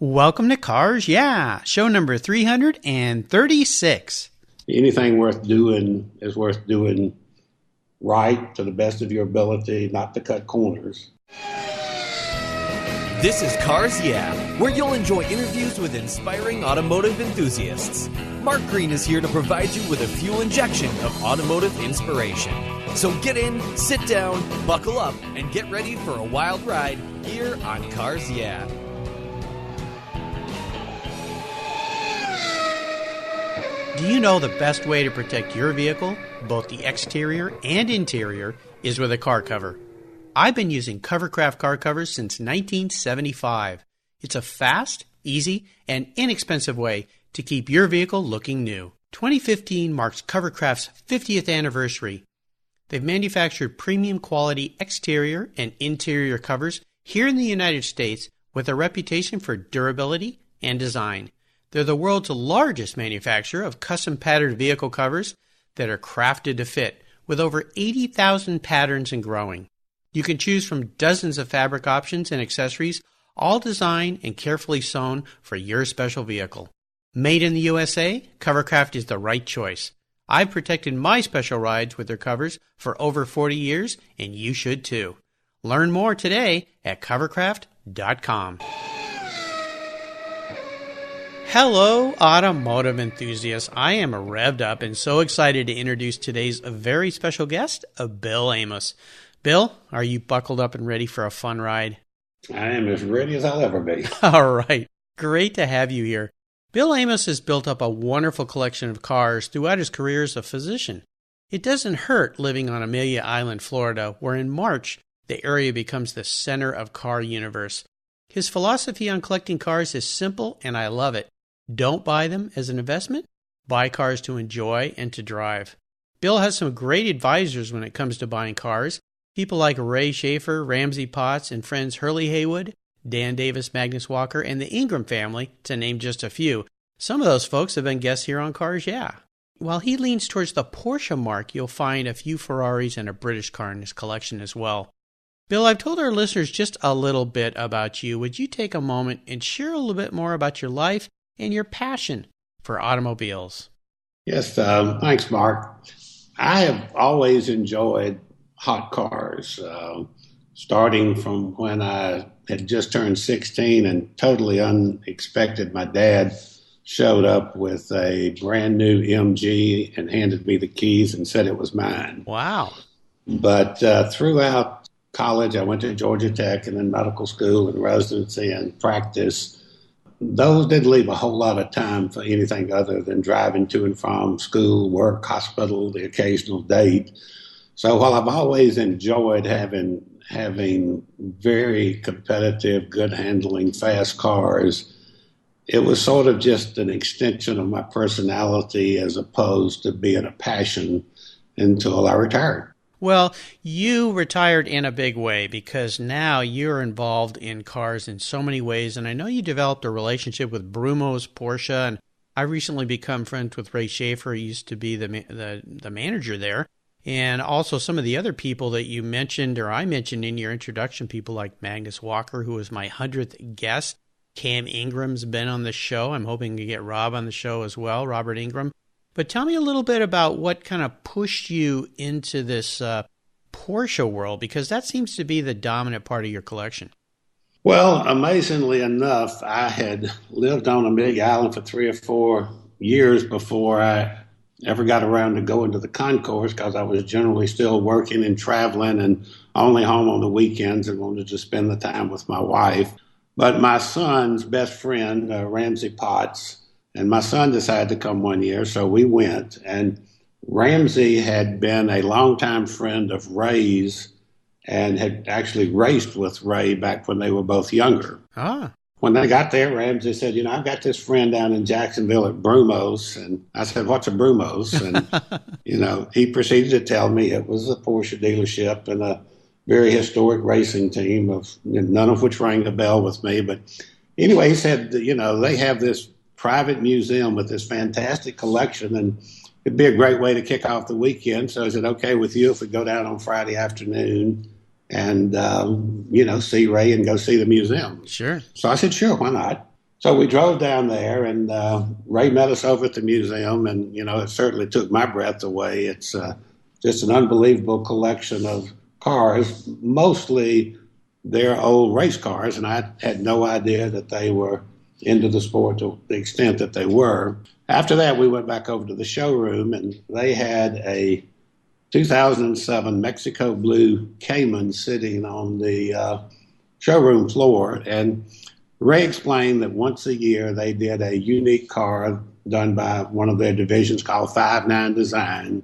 Welcome to Cars Yeah, show number 336. Anything worth doing is worth doing right to the best of your ability, not to cut corners. This is Cars Yeah, where you'll enjoy interviews with inspiring automotive enthusiasts. Mark Green is here to provide you with a fuel injection of automotive inspiration. So get in, sit down, buckle up, and get ready for a wild ride here on Cars Yeah. Do you know the best way to protect your vehicle, both the exterior and interior, is with a car cover? I've been using Covercraft car covers since 1975. It's a fast, easy, and inexpensive way to keep your vehicle looking new. 2015 marks Covercraft's 50th anniversary. They've manufactured premium quality exterior and interior covers here in the United States with a reputation for durability and design. They're the world's largest manufacturer of custom patterned vehicle covers that are crafted to fit, with over 80,000 patterns and growing. You can choose from dozens of fabric options and accessories, all designed and carefully sewn for your special vehicle. Made in the USA, Covercraft is the right choice. I've protected my special rides with their covers for over 40 years, and you should too. Learn more today at covercraft.com. Hello, automotive enthusiasts. I am revved up and so excited to introduce today's very special guest, Bill Amos. Bill, are you buckled up and ready for a fun ride? I am as ready as I'll ever be. All right. Great to have you here. Bill Amos has built up a wonderful collection of cars throughout his career as a physician. It doesn't hurt living on Amelia Island, Florida, where in March, the area becomes the center of car universe. His philosophy on collecting cars is simple, and I love it. Don't buy them as an investment. Buy cars to enjoy and to drive. Bill has some great advisors when it comes to buying cars. People like Ray Shaffer, Ramsey Potts, and friends Hurley Haywood, Dan Davis, Magnus Walker, and the Ingram Family, to name just a few. Some of those folks have been guests here on Cars Yeah. While he leans towards the Porsche marque, you'll find a few Ferraris and a British car in his collection as well. Bill, I've told our listeners just a little bit about you. Would you take a moment and share a little bit more about your life and your passion for automobiles? Yes, thanks, Mark. I have always enjoyed hot cars, starting from when I had just turned 16 and totally unexpected. My dad showed up with a brand new MG and handed me the keys and said it was mine. Wow. But throughout college, I went to Georgia Tech and then medical school and residency and practice. Those didn't leave a whole lot of time for anything other than driving to and from school, work, hospital, the occasional date. So while I've always enjoyed having very competitive, good handling, fast cars, it was sort of just an extension of my personality as opposed to being a passion until I retired. Well, you retired in a big way because now you're involved in cars in so many ways, and I know you developed a relationship with Brumos, Porsche, and I recently become friends with Ray Shaffer. He used to be the manager there, and also some of the other people that you mentioned or I mentioned in your introduction, people like Magnus Walker, who was my 100th guest. Cam Ingram's been on the show. I'm hoping to get Rob on the show as well, Robert Ingram. But tell me a little bit about what kind of pushed you into this Porsche world, because that seems to be the dominant part of your collection. Well, amazingly enough, I had lived on Amelia Island for 3 or 4 years before I ever got around to going to the concourse, because I was generally still working and traveling and only home on the weekends and wanted to spend the time with my wife. But my son's best friend, Ramsey Potts, and my son decided to come one year, so we went. And Ramsey had been a longtime friend of Ray's and had actually raced with Ray back when they were both younger. Ah. When they got there, Ramsey said, I've got this friend down in Jacksonville at Brumos. And I said, what's a Brumos? And, he proceeded to tell me it was a Porsche dealership and a very historic racing team, of none of which rang a bell with me. But anyway, he said, they have this private museum with this fantastic collection, and it'd be a great way to kick off the weekend. So is it okay with you if we go down on Friday afternoon and, see Ray and go see the museum? Sure. So I said, sure, why not? So we drove down there, and Ray met us over at the museum, and, it certainly took my breath away. It's just an unbelievable collection of cars, mostly they're old race cars, and I had no idea that they were into the sport to the extent that they were. After that, we went back over to the showroom, and they had a 2007 Mexico Blue Cayman sitting on the showroom floor. And Ray explained that once a year they did a unique car done by one of their divisions called 5-9 Design.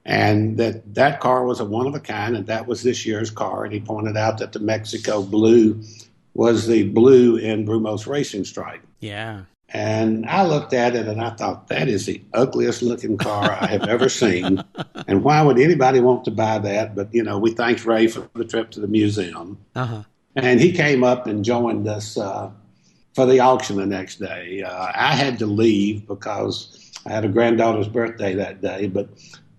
And that car was a one-of-a-kind, and that was this year's car. And he pointed out that the Mexico Blue was the blue in Brumos racing stripe. Yeah. And I looked at it, and I thought, that is the ugliest looking car I have ever seen. And why would anybody want to buy that? But, we thanked Ray for the trip to the museum. Uh-huh. And he came up and joined us for the auction the next day. I had to leave because I had a granddaughter's birthday that day, but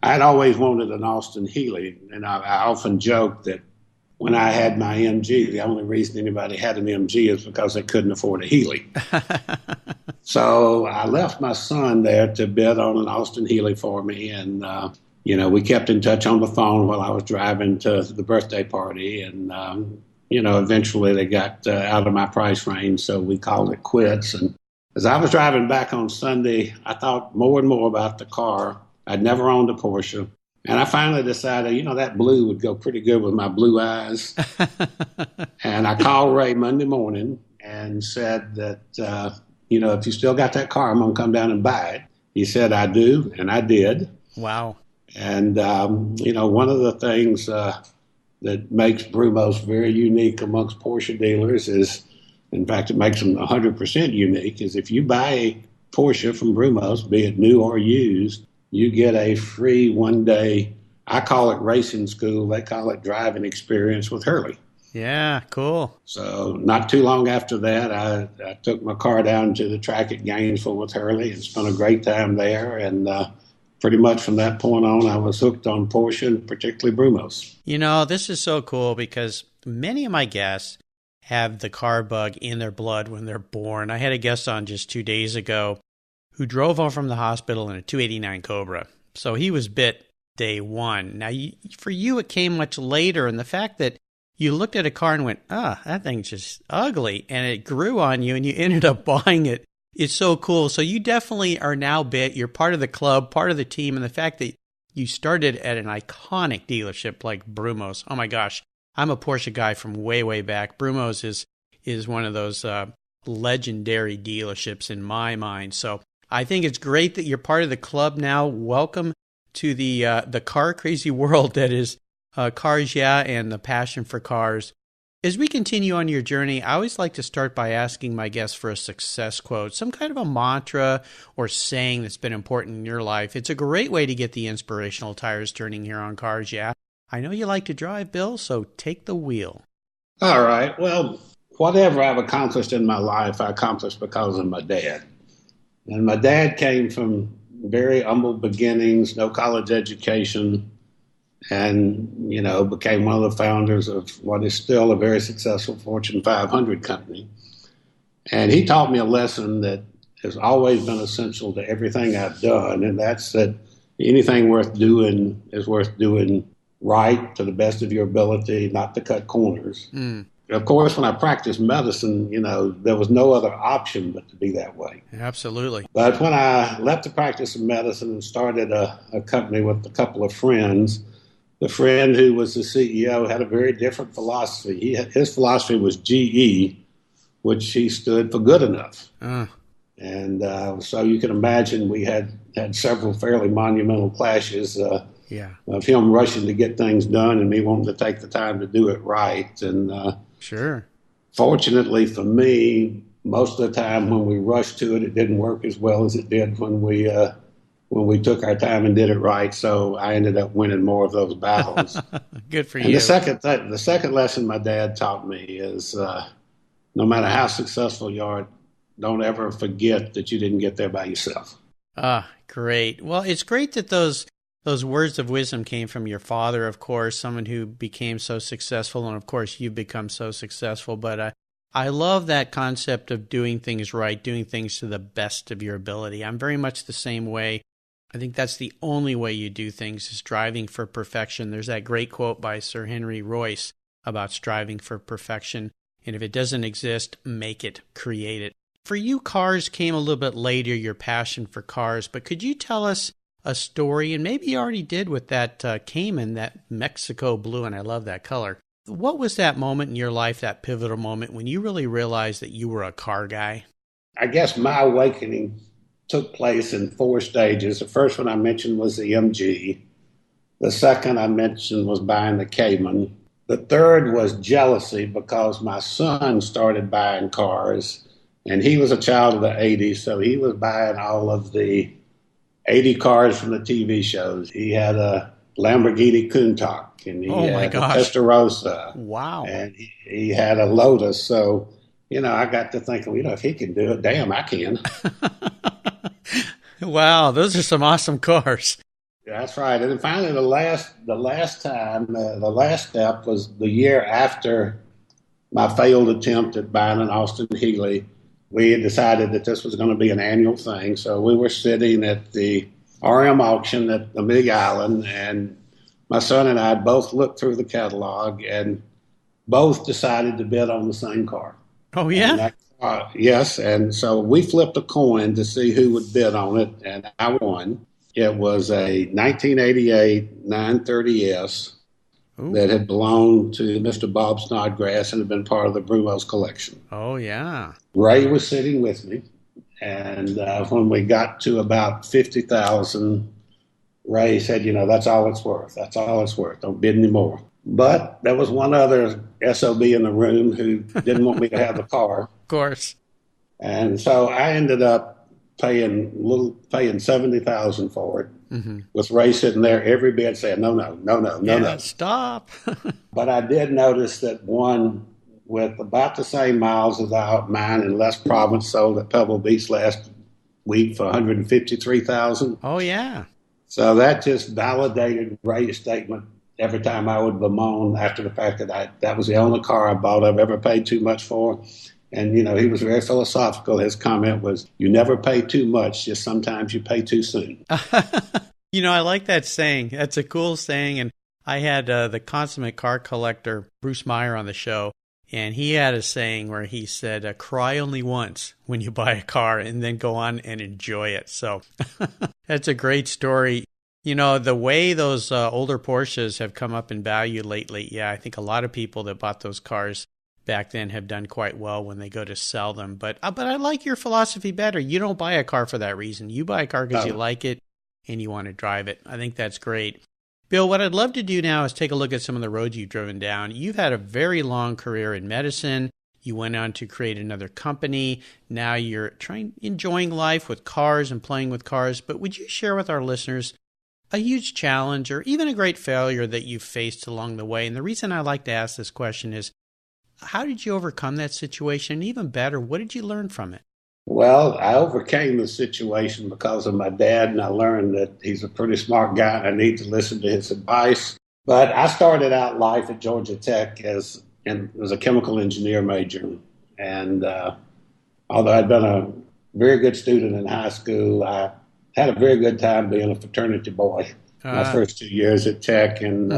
I'd always wanted an Austin Healey, and I often joked that when I had my MG, the only reason anybody had an MG is because they couldn't afford a Healey. So I left my son there to bid on an Austin Healey for me, and we kept in touch on the phone while I was driving to the birthday party, and eventually they got out of my price range, so we called it quits. And as I was driving back on Sunday, I thought more and more about the car. I'd never owned a Porsche. And I finally decided, that blue would go pretty good with my blue eyes. And I called Ray Monday morning and said that, if you still got that car, I'm going to come down and buy it. He said, I do, and I did. Wow. And, one of the things that makes Brumos very unique amongst Porsche dealers is, in fact, it makes them 100% unique, is if you buy a Porsche from Brumos, be it new or used, you get a free one-day, I call it racing school, they call it driving experience with Hurley. Yeah, cool. So not too long after that, I took my car down to the track at Gainesville with Hurley and spent a great time there. And pretty much from that point on, I was hooked on Porsche and particularly Brumos. This is so cool because many of my guests have the car bug in their blood when they're born. I had a guest on just 2 days ago who drove home from the hospital in a 289 Cobra. So he was bit day one. Now, for you, it came much later. And the fact that you looked at a car and went, that thing's just ugly. And it grew on you and you ended up buying it. It's so cool. So you definitely are now bit. You're part of the club, part of the team. And the fact that you started at an iconic dealership like Brumos. Oh, my gosh. I'm a Porsche guy from way, way back. Brumos is one of those legendary dealerships in my mind. So I think it's great that you're part of the club now. Welcome to the car crazy world that is Cars Yeah and the passion for cars. As we continue on your journey, I always like to start by asking my guests for a success quote, some kind of a mantra or saying that's been important in your life. It's a great way to get the inspirational tires turning here on Cars Yeah. I know you like to drive, Bill, so take the wheel. All right. Well, whatever I've accomplished in my life, I accomplished because of my dad. And my dad came from very humble beginnings, no college education, and, became one of the founders of what is still a very successful Fortune 500 company. And he taught me a lesson that has always been essential to everything I've done, and that's that anything worth doing is worth doing right to the best of your ability, not to cut corners. Of course, when I practiced medicine, there was no other option but to be that way. Absolutely. But when I left the practice of medicine and started a company with a couple of friends, the friend who was the CEO had a very different philosophy. His philosophy was GE, which he stood for good enough. And so you can imagine we had several fairly monumental clashes of him rushing to get things done and me wanting to take the time to do it right. And sure. Fortunately for me, most of the time when we rushed to it, it didn't work as well as it did when we took our time and did it right. So I ended up winning more of those battles. Good for and you. The second lesson my dad taught me is no matter how successful you are, don't ever forget that you didn't get there by yourself. Great. Well, it's great that those words of wisdom came from your father, of course, someone who became so successful. And of course, you've become so successful. But I love that concept of doing things right, doing things to the best of your ability. I'm very much the same way. I think that's the only way you do things, is striving for perfection. There's that great quote by Sir Henry Royce about striving for perfection. And if it doesn't exist, make it, create it. For you, cars came a little bit later, your passion for cars, but could you tell us a story, and maybe you already did with that Cayman, that Mexico blue, and I love that color. What was that moment in your life, that pivotal moment, when you really realized that you were a car guy? I guess my awakening took place in 4 stages. The first one I mentioned was the MG. The second I mentioned was buying the Cayman. The third was jealousy, because my son started buying cars, and he was a child of the 80s, so he was buying all of the 80 cars from the TV shows. He had a Lamborghini Countach, and he had a Testarossa. Wow. And he had a Lotus. So, I got to thinking, if he can do it, damn, I can. Wow, those are some awesome cars. That's right. And then finally, the last step was the year after my failed attempt at buying an Austin Healey. We had decided that this was going to be an annual thing. So we were sitting at the RM auction at Amelia Island, and my son and I both looked through the catalog and both decided to bid on the same car. Oh, yeah? Yes. And so we flipped a coin to see who would bid on it, and I won. It was a 1988 930S that had belonged to Mr. Bob Snodgrass and had been part of the Brumos collection. Oh, yeah. Ray was sitting with me, and when we got to about 50,000, Ray said, that's all it's worth. That's all it's worth. Don't bid any more. But there was one other SOB in the room who didn't want me to have the car. Of course. And so I ended up paying $70,000 for it. Mm-hmm. With Ray sitting there, every bid saying, no. Stop. But I did notice that one with about the same miles as mine in Les Province sold at Pebble Beach last week for $153,000. Oh, yeah. So that just validated Ray's statement every time I would bemoan after the fact that was the only car I bought I've ever paid too much for. And, he was very philosophical. His comment was, you never pay too much, just sometimes you pay too soon. I like that saying. That's a cool saying. And I had the consummate car collector, Bruce Meyer, on the show. And he had a saying where he said, cry only once when you buy a car and then go on and enjoy it. So that's a great story. The way those older Porsches have come up in value lately, I think a lot of people that bought those cars back then have done quite well when they go to sell them. But I like your philosophy better. You don't buy a car for that reason. You buy a car because you like it and you want to drive it. I think that's great. Bill, what I'd love to do now is take a look at some of the roads you've driven down. You've had a very long career in medicine. You went on to create another company. Now you're enjoying life with cars and playing with cars. But would you share with our listeners a huge challenge or even a great failure that you've faced along the way? And the reason I like to ask this question is, how did you overcome that situation? And even better, what did you learn from it? Well, I overcame the situation because of my dad, and I learned that he's a pretty smart guy and I need to listen to his advice. But I started out life at Georgia Tech as a chemical engineer major. And although I'd been a very good student in high school, I had a very good time being a fraternity boy my first 2 years at Tech, and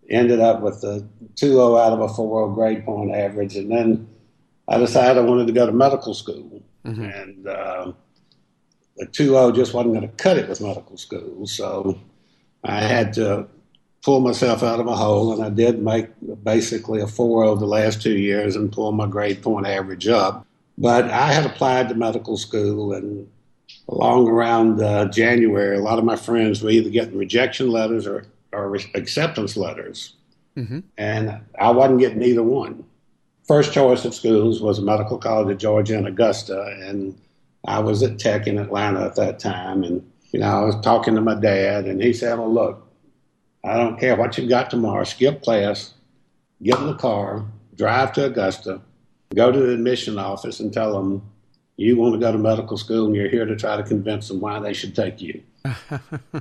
ended up with a 2.0 out of a 4.0 grade point average. And then I decided I wanted to go to medical school. Mm-hmm. And the 2.0 just wasn't going to cut it with medical school. So I had to pull myself out of a hole, and I did make basically a 4.0 the last 2 years and pull my grade point average up. But I had applied to medical school, and along around January, a lot of my friends were either getting rejection letters or acceptance letters. Mm-hmm. And I wasn't getting either one. First choice of schools was Medical College of Georgia in Augusta, and I was at Tech in Atlanta at that time. And, I was talking to my dad, and he said, well, look, I don't care what you've got tomorrow. Skip class, get in the car, drive to Augusta, go to the admission office and tell them you want to go to medical school and you're here to try to convince them why they should take you.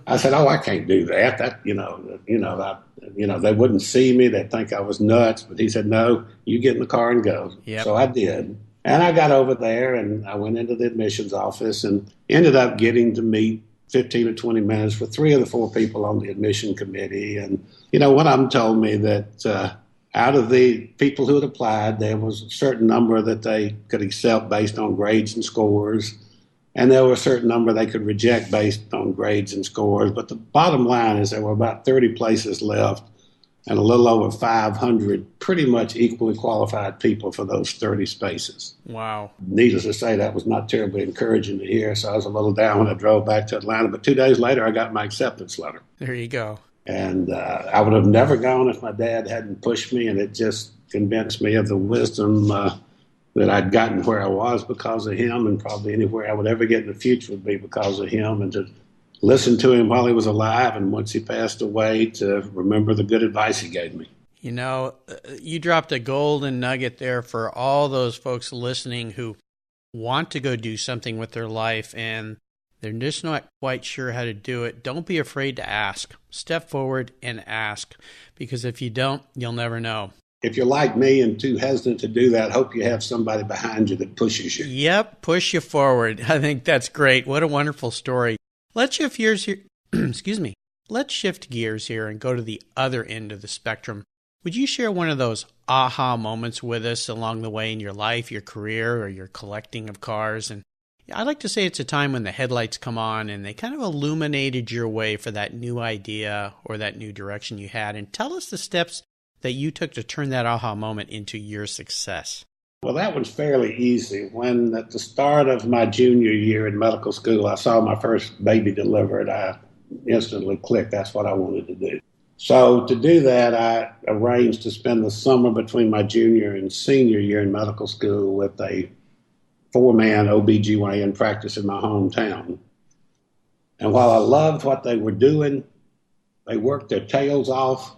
I said, "Oh, I can't do that. They wouldn't see me. They'd think I was nuts." But he said, "No, you get in the car and go." Yep. So I did. And I got over there and I went into the admissions office and ended up getting to meet 15 or 20 minutes with 3 of the 4 people on the admission committee. And, one of them told me that out of the people who had applied, there was a certain number that they could accept based on grades and scores. And there were a certain number they could reject based on grades and scores. But the bottom line is there were about 30 places left and a little over 500 pretty much equally qualified people for those 30 spaces. Wow. Needless to say, that was not terribly encouraging to hear, so I was a little down when I drove back to Atlanta. But 2 days later, I got my acceptance letter. There you go. And I would have never gone if my dad hadn't pushed me, and it just convinced me of the wisdom that I'd gotten where I was because of him, and probably anywhere I would ever get in the future would be because of him, and to listen to him while he was alive, and once he passed away, to remember the good advice he gave me. You dropped a golden nugget there for all those folks listening who want to go do something with their life and they're just not quite sure how to do it. Don't be afraid to ask. Step forward and ask, because if you don't, you'll never know. If you're like me and too hesitant to do that, hope you have somebody behind you that pushes you. Yep, push you forward. I think that's great. What a wonderful story. Let's shift gears here. Excuse me. Let's shift gears here and go to the other end of the spectrum. Would you share one of those aha moments with us along the way in your life, your career, or your collecting of cars? And I'd like to say it's a time when the headlights come on and they kind of illuminated your way for that new idea or that new direction you had. And tell us the steps that you took to turn that aha moment into your success. Well, that was fairly easy. When at the start of my junior year in medical school, I saw my first baby delivered, I instantly clicked. That's what I wanted to do. So to do that, I arranged to spend the summer between my junior and senior year in medical school with a 4-man OBGYN practice in my hometown. And while I loved what they were doing, they worked their tails off.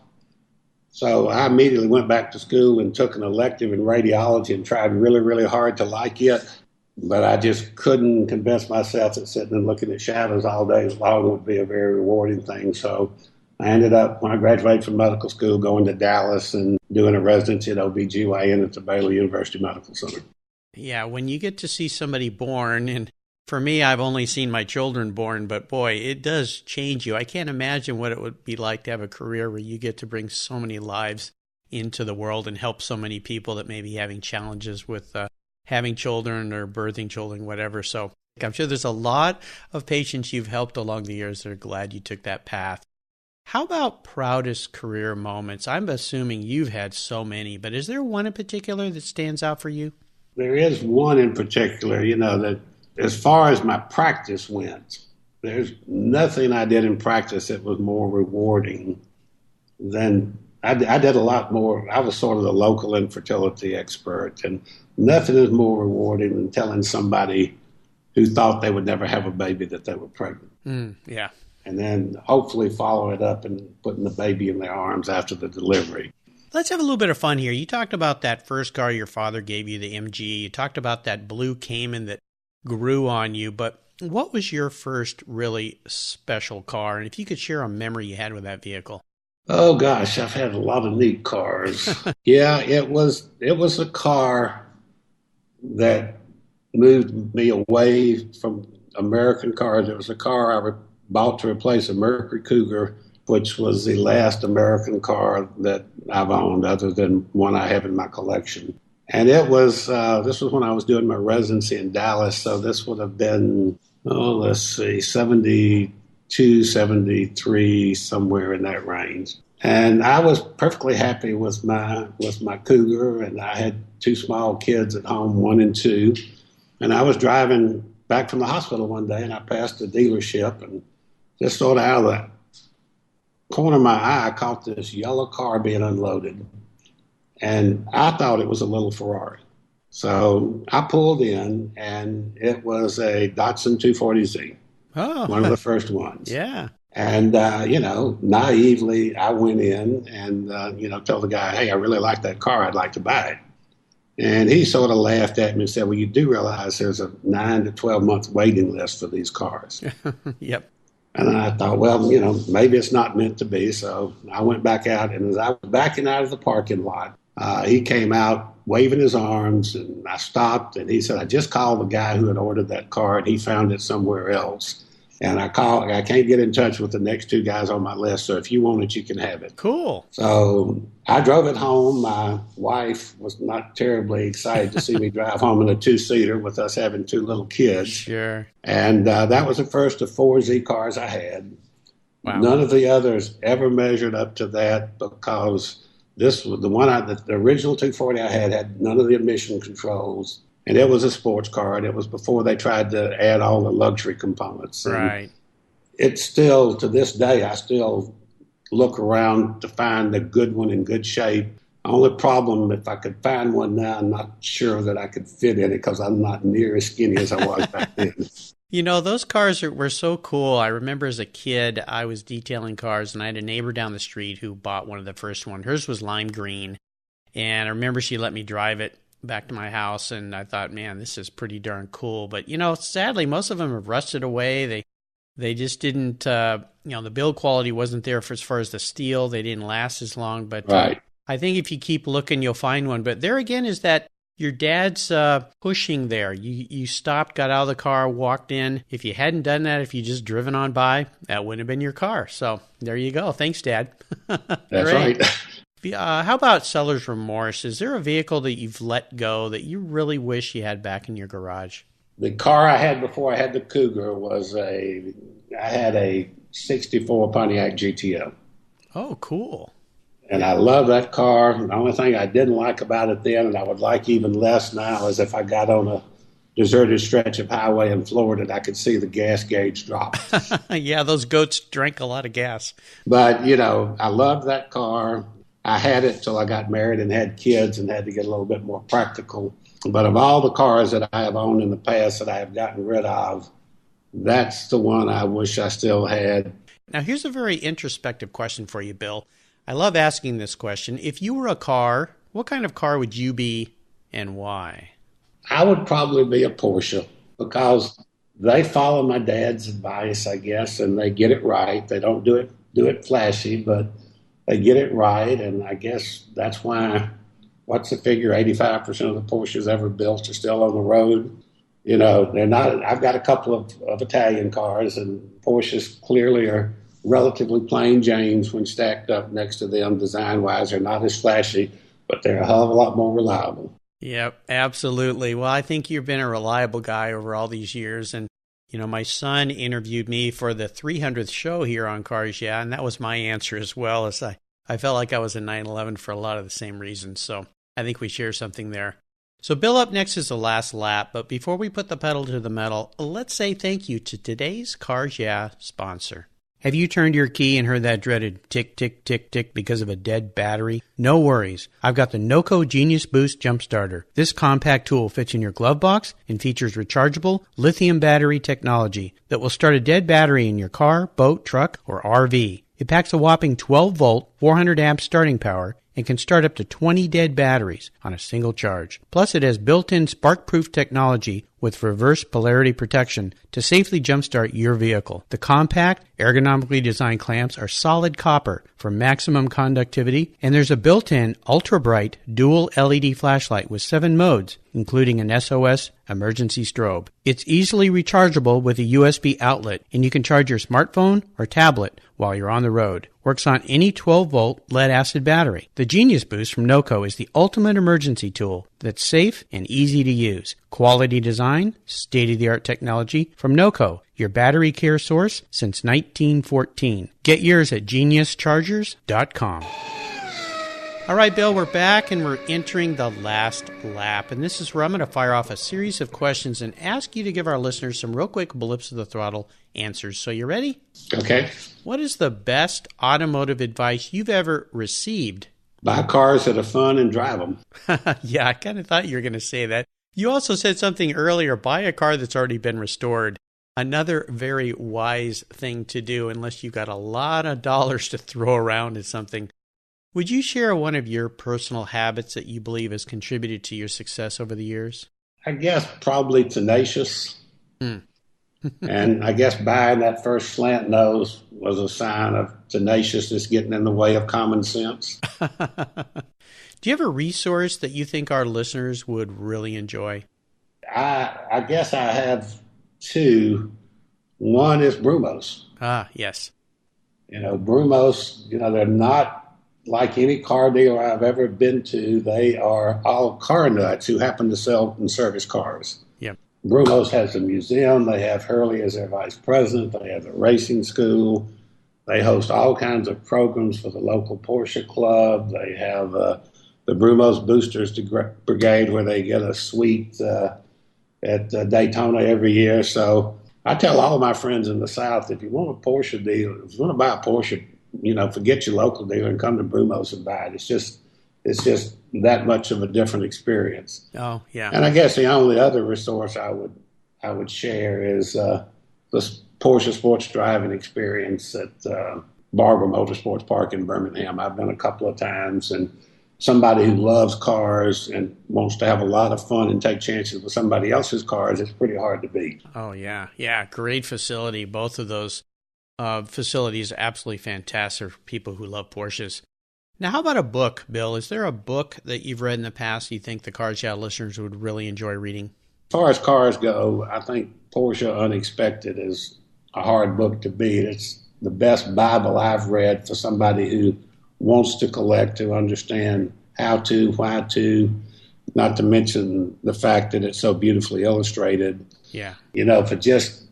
So I immediately went back to school and took an elective in radiology and tried really, really hard to like it. But I just couldn't convince myself that sitting and looking at shadows all day long would be a very rewarding thing. So I ended up, when I graduated from medical school, going to Dallas and doing a residency at OBGYN at the Baylor University Medical Center. Yeah, when you get to see somebody born, and for me, I've only seen my children born, but boy, it does change you. I can't imagine what it would be like to have a career where you get to bring so many lives into the world and help so many people that may be having challenges with having children or birthing children, whatever. So I'm sure there's a lot of patients you've helped along the years that are glad you took that path. How about proudest career moments? I'm assuming you've had so many, but is there one in particular that stands out for you? There is one in particular, that as far as my practice went, there's nothing I did in practice that was more rewarding than I did a lot more. I was sort of the local infertility expert, and nothing is more rewarding than telling somebody who thought they would never have a baby that they were pregnant. Yeah. And then hopefully follow it up and putting the baby in their arms after the delivery. Let's have a little bit of fun here. You talked about that first car your father gave you, the MG. You talked about that blue Cayman that grew on you, but what was your first really special car? And if you could share a memory you had with that vehicle. Oh gosh, I've had a lot of neat cars. Yeah, it was a car that moved me away from American cars. It was a car I bought to replace a Mercury Cougar, which was the last American car that I've owned other than one I have in my collection. And it was, this was when I was doing my residency in Dallas, so this would have been, 72, 73, somewhere in that range. And I was perfectly happy with my Cougar, and I had 2 small kids at home, 1 and 2. And I was driving back from the hospital one day, and I passed the dealership, and just sort of out of the corner of my eye, I caught this yellow car being unloaded. And I thought it was a little Ferrari. So I pulled in, and it was a Datsun 240Z, one of the first ones. Yeah. And, naively, I went in and, told the guy, hey, I really like that car. I'd like to buy it. And he sort of laughed at me and said, well, you do realize there's a 9 to 12 month waiting list for these cars. Yep. And I thought, well, maybe it's not meant to be. So I went back out, and as I was backing out of the parking lot, he came out waving his arms, and I stopped, and he said, I just called the guy who had ordered that car, and he found it somewhere else. And I can't get in touch with the next two guys on my list, so if you want it, you can have it. Cool. So I drove it home. My wife was not terribly excited to see me drive home in a two-seater with us having two little kids. Sure. And that was the first of 4 Z cars I had. Wow. None of the others ever measured up to that, because this was the original 240 I had none of the emission controls. And it was a sports car, and it was before they tried to add all the luxury components. Right. And it's still, to this day, I still look around to find a good one in good shape. The only problem, if I could find one now, I'm not sure that I could fit in it because I'm not near as skinny as I was back then. Those cars were so cool. I remember as a kid, I was detailing cars, and I had a neighbor down the street who bought one of the first ones. Hers was lime green, and I remember she let me drive it back to my house, and I thought, man, this is pretty darn cool. But, sadly, most of them have rusted away. They just didn't, the build quality wasn't there as far as the steel. They didn't last as long. But right. I think if you keep looking, you'll find one. But there again is that your dad's pushing there. You stopped, got out of the car, walked in. If you hadn't done that, if you just driven on by, that wouldn't have been your car. So there you go. Thanks, Dad. That's right. How about seller's remorse? Is there a vehicle that you've let go that you really wish you had back in your garage? The car I had before I had the Cougar I had a 64 Pontiac Gto. Oh, cool. And I love that car. The only thing I didn't like about it then, and I would like even less now, is if I got on a deserted stretch of highway in Florida, I could see the gas gauge drop. Yeah, those goats drank a lot of gas. But, I loved that car. I had it till I got married and had kids and had to get a little bit more practical. But of all the cars that I have owned in the past that I have gotten rid of, that's the one I wish I still had. Now, here's a very introspective question for you, Bill. I love asking this question. If you were a car, what kind of car would you be and why? I would probably be a Porsche, because they follow my dad's advice, I guess, and they get it right. They don't do it flashy, but they get it right, and I guess that's why, what's the figure, 85% of the Porsches ever built are still on the road. They're not. I've got a couple of Italian cars, and Porsches clearly are relatively plain Janes when stacked up next to them design-wise. They're not as flashy, but they're a hell of a lot more reliable. Yep, absolutely. Well, I think you've been a reliable guy over all these years, and my son interviewed me for the 300th show here on Cars Yeah, and that was my answer as well, as I felt like I was a 911 for a lot of the same reasons. So I think we share something there. So Bill, up next is the last lap, but before we put the pedal to the metal, let's say thank you to today's Cars Yeah sponsor. Have you turned your key and heard that dreaded tick, tick, tick, tick because of a dead battery? No worries. I've got the Naoko Genius Boost Jump Starter. This compact tool fits in your glove box and features rechargeable lithium battery technology that will start a dead battery in your car, boat, truck, or RV. It packs a whopping 12-volt, 400 amp starting power and can start up to 20 dead batteries on a single charge. Plus, it has built-in spark-proof technology with reverse polarity protection to safely jumpstart your vehicle. The compact, ergonomically designed clamps are solid copper for maximum conductivity, and there's a built-in ultra-bright dual LED flashlight with 7 modes, including an SOS emergency strobe. It's easily rechargeable with a USB outlet, and you can charge your smartphone or tablet while you're on the road. Works on any 12-volt lead-acid battery. The Genius Boost from Naoko is the ultimate emergency tool that's safe and easy to use. Quality design, state-of-the-art technology from Naoko, your battery care source since 1914. Get yours at geniuschargers.com. All right, Bill, we're back and we're entering the last lap. And this is where I'm going to fire off a series of questions and ask you to give our listeners some real quick blips of the throttle answers. So you ready? Okay. What is the best automotive advice you've ever received? Buy cars that are fun and drive them. Yeah, I kind of thought you were going to say that. You also said something earlier, buy a car that's already been restored. Another very wise thing to do unless you've got a lot of dollars to throw around at something. Would you share one of your personal habits that you believe has contributed to your success over the years? I guess probably tenacious. And I guess buying that first slant nose was a sign of tenaciousness getting in the way of common sense. Do you have a resource that you think our listeners would really enjoy? I guess I have two. One is Brumos. Ah, yes. Brumos, they're not like any car dealer I've ever been to. They are all car nuts who happen to sell and service cars. Yep. Brumos has a museum. They have Hurley as their vice president. They have a racing school. They host all kinds of programs for the local Porsche club. They have the Brumos Boosters Brigade, where they get a suite at Daytona every year. So I tell all of my friends in the South, if you want a Porsche deal, if you want to buy a Porsche, forget your local dealer and come to Brumos and buy it. It's just that much of a different experience. Oh, yeah. And I guess the only other resource I would share is the Porsche sports driving experience at Barber Motorsports Park in Birmingham. I've been a couple of times, and somebody who loves cars and wants to have a lot of fun and take chances with somebody else's cars, it's pretty hard to beat. Oh, yeah. Yeah, great facility. Both of those facilities are absolutely fantastic for people who love Porsches. Now, how about a book, Bill? Is there a book that you've read in the past you think the Cars Yeah listeners would really enjoy reading? As far as cars go, I think Porsche Unexpected is a hard book to beat. It's the best Bible I've read for somebody who wants to collect, to understand how to, why to, not to mention the fact that it's so beautifully illustrated. Yeah. For just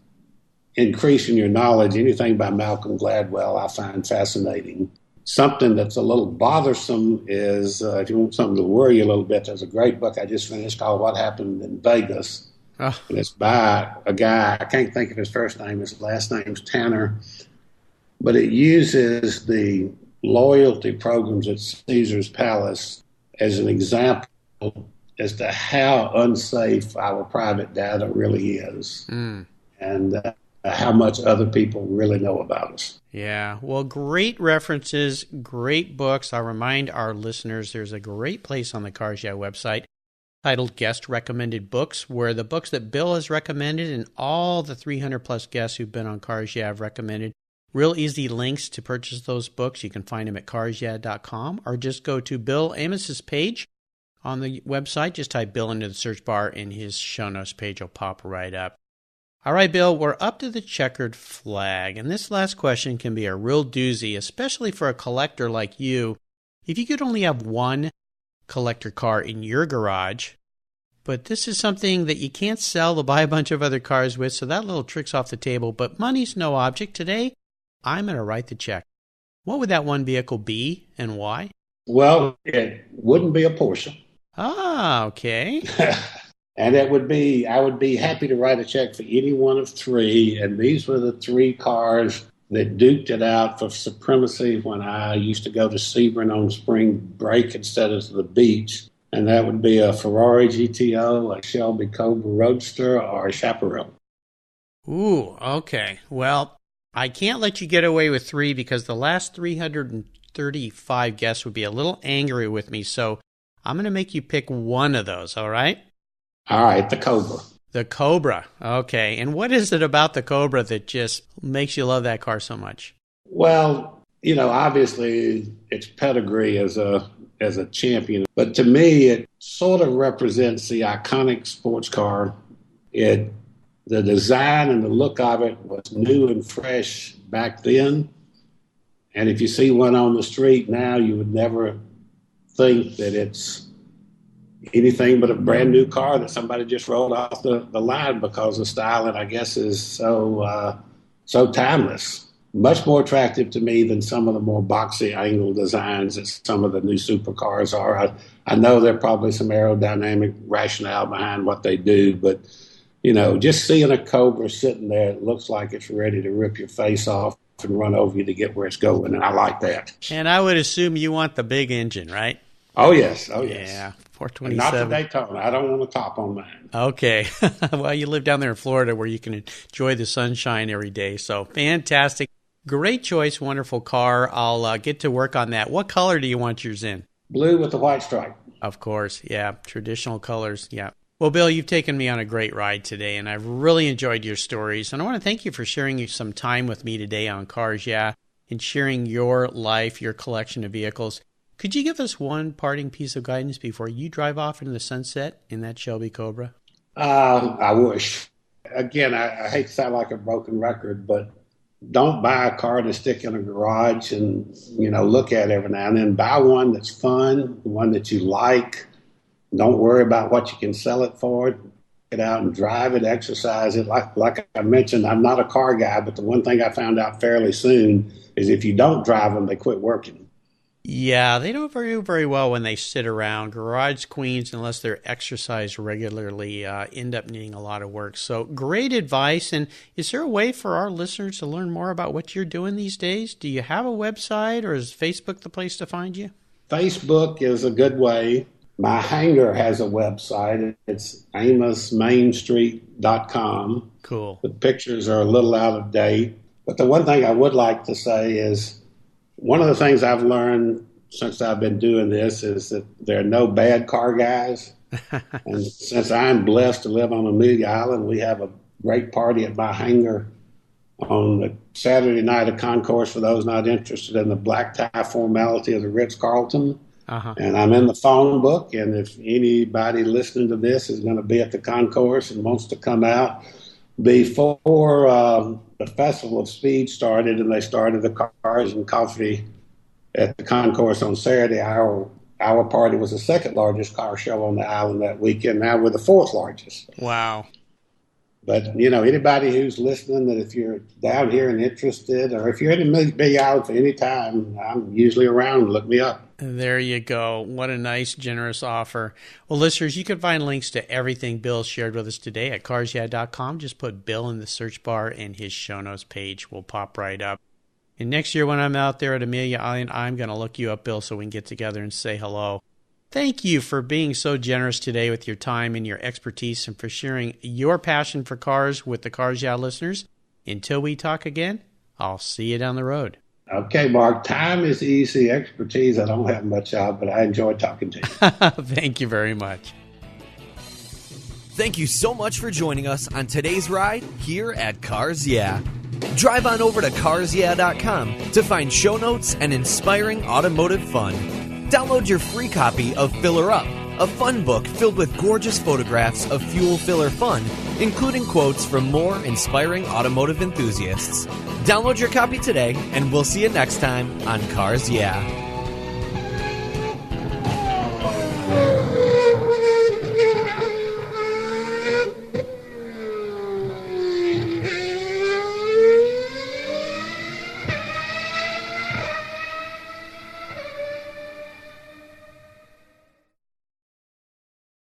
increasing your knowledge, anything by Malcolm Gladwell I find fascinating. Something that's a little bothersome is, if you want something to worry you a little bit, there's a great book I just finished called What Happened in Vegas. Oh. And it's by a guy, I can't think of his first name, his last name's Tanner, but it uses the loyalty programs at Caesar's Palace as an example as to how unsafe our private data really is, and how much other people really know about us. Yeah, well, great references, great books. I'll remind our listeners there's a great place on the Cars Yeah website titled Guest Recommended Books, where the books that Bill has recommended and all the 300-plus guests who've been on Cars Yeah have recommended. Real easy links to purchase those books. You can find them at carsyeah.com, or just go to Bill Amos's page on the website. Just type Bill into the search bar, and his show notes page will pop right up. All right, Bill, we're up to the checkered flag, and this last question can be a real doozy, especially for a collector like you. If you could only have one collector car in your garage, but this is something that you can't sell to buy a bunch of other cars with, so that little trick's off the table, but money's no object today. I'm going to write the check. What would that one vehicle be and why? Well, it wouldn't be a Porsche. Ah, okay. And I would be happy to write a check for any one of three. And these were the three cars that duked it out for supremacy when I used to go to Sebring on spring break instead of to the beach. And that would be a Ferrari GTO, a Shelby Cobra Roadster, or a Chaparral. Ooh, okay. Well, I can't let you get away with three because the last 335 guests would be a little angry with me. So I'm going to make you pick one of those, all right? All right, the Cobra. The Cobra. Okay. And what is it about the Cobra that just makes you love that car so much? Well, obviously its pedigree as a champion. But to me, it sort of represents the iconic sports car. The design and the look of it was new and fresh back then. And if you see one on the street now, you would never think that it's anything but a brand new car that somebody just rolled off the line, because the styling, I guess, is so timeless. Much more attractive to me than some of the more boxy angle designs that some of the new supercars are. I know there are probably some aerodynamic rationale behind what they do, but just seeing a Cobra sitting there, it looks like it's ready to rip your face off and run over you to get where it's going, and I like that. And I would assume you want the big engine, right? Oh, yes. Yeah, 427. Not the Daytona. I don't want a top on mine. Okay. Well, you live down there in Florida where you can enjoy the sunshine every day, so fantastic. Great choice, wonderful car. I'll get to work on that. What color do you want yours in? Blue with the white stripe. Of course, yeah. Traditional colors, yeah. Well, Bill, you've taken me on a great ride today, and I've really enjoyed your stories. And I want to thank you for sharing some time with me today on Cars Yeah and sharing your life, your collection of vehicles. Could you give us one parting piece of guidance before you drive off into the sunset in that Shelby Cobra? I wish. Again, I hate to sound like a broken record, but don't buy a car to stick in a garage and, look at every now and then. Buy one that's fun, one that you like. Don't worry about what you can sell it for. Get out and drive it, exercise it. Like I mentioned, I'm not a car guy, but the one thing I found out fairly soon is if you don't drive them, they quit working. Yeah, they don't do very well when they sit around. Garage queens, unless they're exercised regularly, end up needing a lot of work. So great advice. And is there a way for our listeners to learn more about what you're doing these days? Do you have a website, or is Facebook the place to find you? Facebook is a good way. My hangar has a website. It's amosmainstreet.com. Cool. The pictures are a little out of date. But the one thing I would like to say is, one of the things I've learned since I've been doing this is that there are no bad car guys. And since I'm blessed to live on Amelia Island, we have a great party at my hangar on the Saturday night of concourse for those not interested in the black tie formality of the Ritz-Carlton. Uh-huh. And I'm in the phone book, and if anybody listening to this is going to be at the concourse and wants to come out before the Festival of Speed started, and they started the Cars and Coffee at the concourse on Saturday, our party was the second largest car show on the island that weekend. Now we're the fourth largest. Wow. But, anybody who's listening, that if you're down here and interested, or if you're in the Big Island for any time, I'm usually around. Look me up. There you go. What a nice, generous offer. Well, listeners, you can find links to everything Bill shared with us today at carsyeah.com. Just put Bill in the search bar and his show notes page will pop right up. And next year when I'm out there at Amelia Island, I'm going to look you up, Bill, so we can get together and say hello. Thank you for being so generous today with your time and your expertise, and for sharing your passion for cars with the Cars Yeah listeners. Until we talk again, I'll see you down the road. Okay, Mark, time is easy. Expertise, I don't have much of, but I enjoy talking to you. Thank you very much. Thank you so much for joining us on today's ride here at Cars Yeah. Drive on over to carsyeah.com to find show notes and inspiring automotive fun. Download your free copy of Filler Up, a fun book filled with gorgeous photographs of fuel filler fun, including quotes from more inspiring automotive enthusiasts. Download your copy today, and we'll see you next time on Cars Yeah.